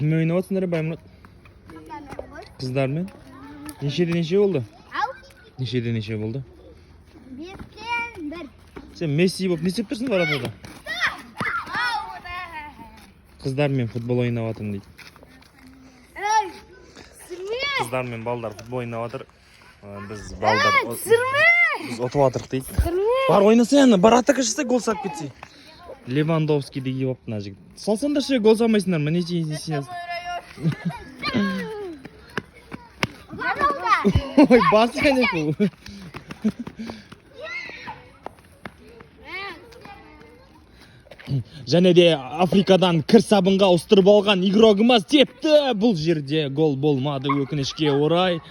Kіммен ойнап жатсыңдар, Баймұрат? Қыздармен? Нешеден неше болды? Нешеден неше болды? 1-1. Сен Месси болып не істеп тұрсың баратуда? Қыздармен футбол ойнап жатырмын дейді. Қыздармен балдар футбол ойнап жатыр. Біз балдар біз ұтып жатырық дейді. Бар ойнасаң, бар атака жасай, гол салып кетсе. Левандовский деген болып мына жігіт. Салсаңдар ше гол салмайсыңдар ма? Не істейсіңдер? Ой, басқаны бұл. Және де Африкадан кір сабынға ұстырып алған игрогымыз тепті. Бұл жерде гол болмады өкінішке орай.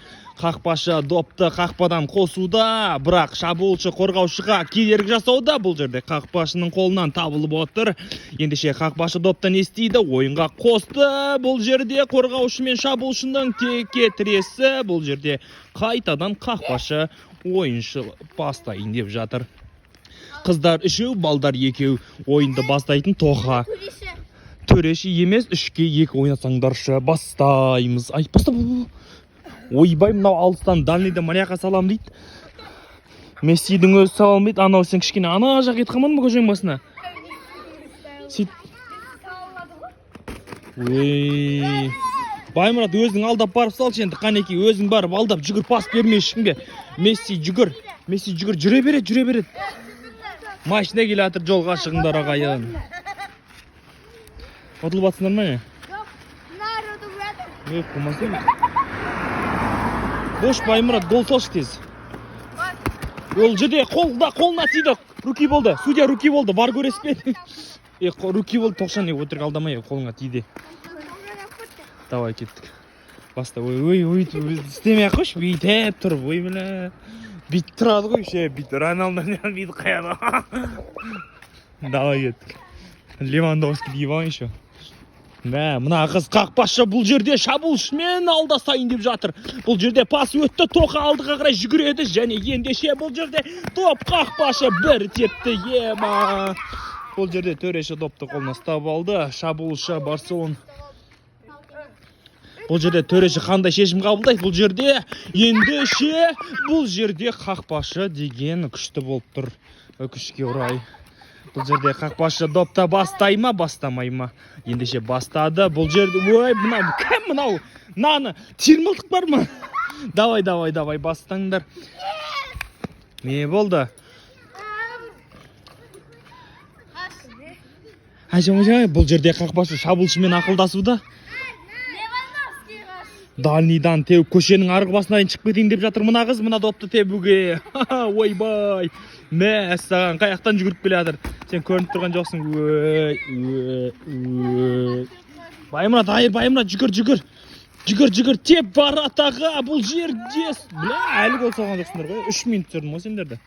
Қақпашы допты қақпадан қосуда, бірақ шабуылшы қорғаушыға кедергі жасауда. Бұл жерде қақпашының қолынан табылып отыр. Ендеше қақпашы допты не істейді? Ойынға қосты. Бұл жерде қорғаушы мен шабуылшының теке тіресі. Бұл жерде қайтадан қақпашы ойыншы бастайын деп жатыр. Қыздар үшеу, балдар екеу ойынды бастайтын тоға. Төреші емес, 3-2 ойнасаңдаршы. Бастаймыз. Ай, баста бұл. Ойбай, мынау алыстан дальныйда Марияқа салам дейді. Мессидің өзі салам дейді. Анау сен кішкене ана жақ ет қаман мұға жойын басына. Баймұрат өзің алдап барып салшы енді. Қанеки өзің барып алдап жүгір, пас бермей ешкімге. Месси жүгір, жүре береді. Машина келе атыр, жолға шығыңдар ағайын. Отылып атсыңдар ма не? Жоқ, қылмасын. Бош Баймұрат, гол салшы тез. Ол жерде қолына тиді. Руки болды. Судья руки болды. Бар көресіз бе? Руки болды. 90 өтірік алдамай, қолыңа тиді. Давай кеттік. Баста. Ой, істемей қош, бүйтіп тұрып. Ой, біле. Бүйтіп тұрады ғой, ше, бүйтіп. Роналдодан бүйтіп қаяды. Давай кеттік. Левандовский дейіп алайын еще. Мына қыз қақпашы бұл жерде шабуылшымен алдасайын деп жатыр. Бұл жерде пас өтті, тоқа алдыға қарай жүгіреді және ендеше бұл жерде топ қақпашы бір тепті. Ема. Бұл жерде төреші допты қолына ұстап алды. Шабуылшы Барселон. Бұл жерде төреші қандай шешім қабылдайды? Бұл жерде ендеше бұл жерде қақпашы деген күшті болып тұр. Өкінішке орай. Бұл жерде қақпашы допта бастай ма, бастамай ма? Ендеше бастады. Бұл жерде, ой, мынау, кәм мынау? Наны, термілдік бар ма? Давай, бастаңдар. Не болды? Бұл жерде қақпашы шабуылшымен ақылдасуда. Дальныйдан теуіп көшенің арғы басына шығып кетейін деп жатыр мына қыз, мына допты тебуге. Ойбай. Саған қаяқтан жүгіріп келе жатыр. Сен көрініп тұрған жоқсың. Баймұрат, жүгір. Теп бар атаға бұл жерде. Әлі гол салған жоқсыңдар ғой. 3 минут жүрдім ғой сендерді.